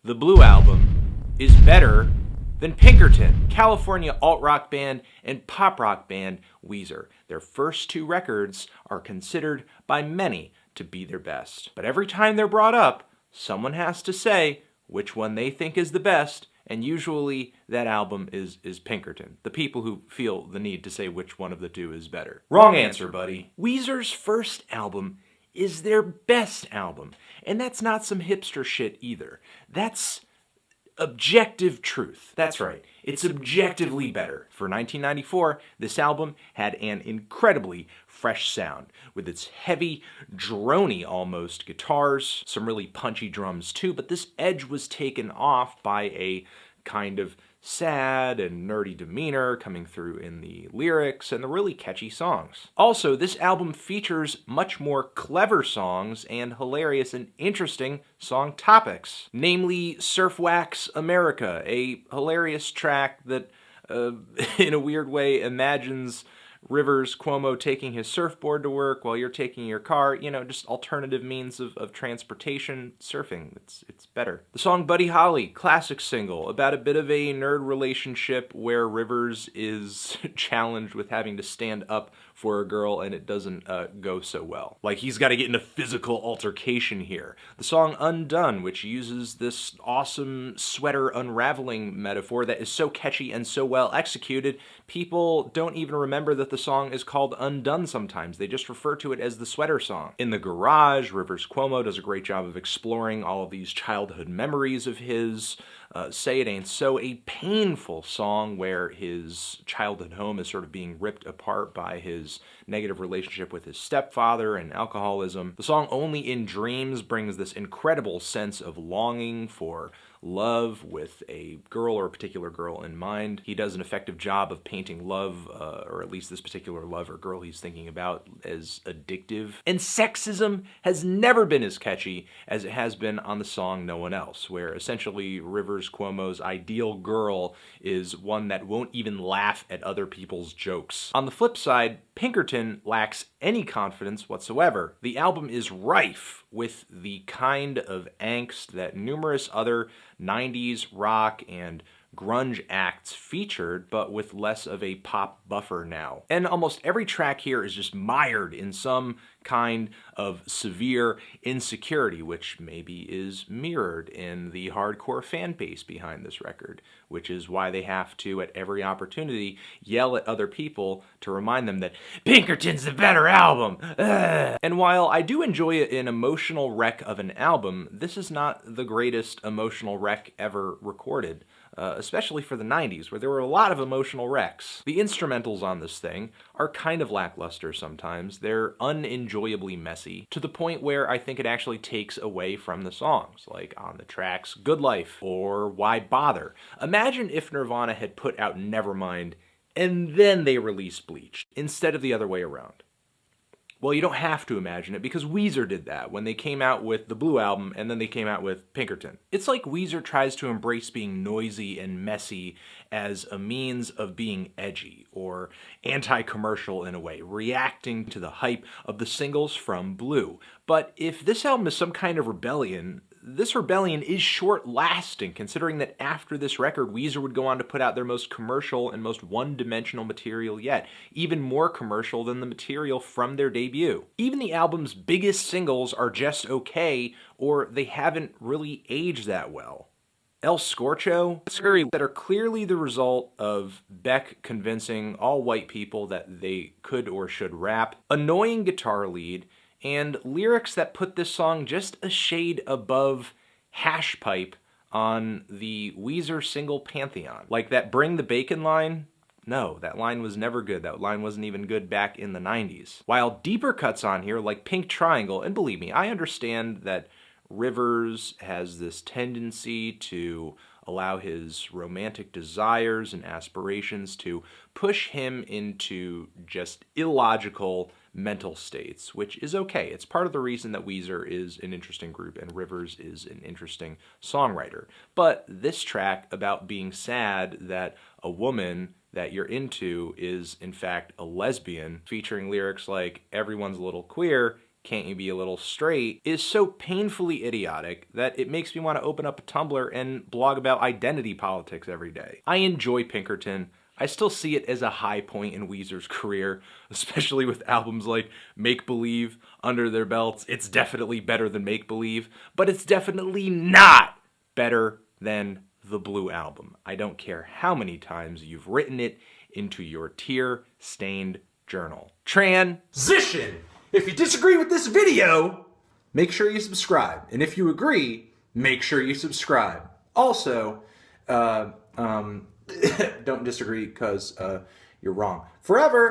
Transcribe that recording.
The Blue Album is better than Pinkerton, California alt-rock band and pop-rock band Weezer. Their first two records are considered by many to be their best. But every time they're brought up, someone has to say which one they think is the best, and usually that album is Pinkerton. The people who feel the need to say which one of the two is better. Wrong answer, buddy. Weezer's first album is their best album, and that's not some hipster shit either. That's objective truth. That's right. It's objectively better. For 1994, this album had an incredibly fresh sound, with its heavy, droney almost guitars, some really punchy drums too, but this edge was taken off by a kind of sad and nerdy demeanor coming through in the lyrics and the really catchy songs. Also, this album features much more clever songs and hilarious and interesting song topics, namely Surf Wax America, a hilarious track that, in a weird way, imagines Rivers Cuomo taking his surfboard to work while you're taking your car, you know, just alternative means of transportation, surfing. It's better. The song Buddy Holly, classic single, about a bit of a nerd relationship where Rivers is challenged with having to stand up for a girl and it doesn't go so well. Like, he's got to get in a physical altercation here. The song Undone, which uses this awesome sweater unraveling metaphor that is so catchy and so well executed, people don't even remember that the song is called Undone sometimes. They just refer to it as the sweater song. In the Garage, Rivers Cuomo does a great job of exploring all of these childhood memories of his. Say It Ain't So, a painful song where his childhood home is sort of being ripped apart by his negative relationship with his stepfather and alcoholism. The song Only in Dreams brings this incredible sense of longing for love with a girl or a particular girl in mind. He does an effective job of painting love, or at least this particular love or girl he's thinking about, as addictive. And sexism has never been as catchy as it has been on the song No One Else, where essentially Rivers Cuomo's ideal girl is one that won't even laugh at other people's jokes. On the flip side, Pinkerton lacks any confidence whatsoever. The album is rife with the kind of angst that numerous other 90s rock and grunge acts featured, but with less of a pop buffer now. And almost every track here is just mired in some kind of severe insecurity, which maybe is mirrored in the hardcore fan base behind this record, which is why they have to, at every opportunity, yell at other people to remind them that Pinkerton's the better album. Ugh. And while I do enjoy an emotional wreck of an album, this is not the greatest emotional wreck ever recorded. Especially for the 90s, where there were a lot of emotional wrecks. The instrumentals on this thing are kind of lackluster sometimes. They're unenjoyably messy, to the point where I think it actually takes away from the songs, like on the tracks Good Life or Why Bother. Imagine if Nirvana had put out Nevermind and then they released Bleach, instead of the other way around. Well, you don't have to imagine it, because Weezer did that when they came out with the Blue Album and then they came out with Pinkerton. It's like Weezer tries to embrace being noisy and messy as a means of being edgy or anti-commercial in a way, reacting to the hype of the singles from Blue. But if this album is some kind of rebellion, this rebellion is short-lasting, considering that after this record, Weezer would go on to put out their most commercial and most one-dimensional material yet, even more commercial than the material from their debut. Even the album's biggest singles are just okay, or they haven't really aged that well. El Scorcho, that are clearly the result of Beck convincing all white people that they could or should rap, annoying guitar lead, and lyrics that put this song just a shade above hash pipe on the Weezer single Pantheon. Like that Bring the Bacon line? No, that line was never good. That line wasn't even good back in the 90s. While deeper cuts on here, like Pink Triangle, and believe me, I understand that Rivers has this tendency to allow his romantic desires and aspirations to push him into just illogical mental states, which is okay. It's part of the reason that Weezer is an interesting group and Rivers is an interesting songwriter. But this track about being sad that a woman that you're into is in fact a lesbian, featuring lyrics like "everyone's a little queer," Can't You Be a Little Straight, is so painfully idiotic that it makes me want to open up a Tumblr and blog about identity politics every day. I enjoy Pinkerton. I still see it as a high point in Weezer's career, especially with albums like Make Believe under their belts. It's definitely better than Make Believe, but it's definitely not better than the Blue Album. I don't care how many times you've written it into your tear-stained journal. Transition! If you disagree with this video, make sure you subscribe. And if you agree, make sure you subscribe. Also, don't disagree because you're wrong. Forever!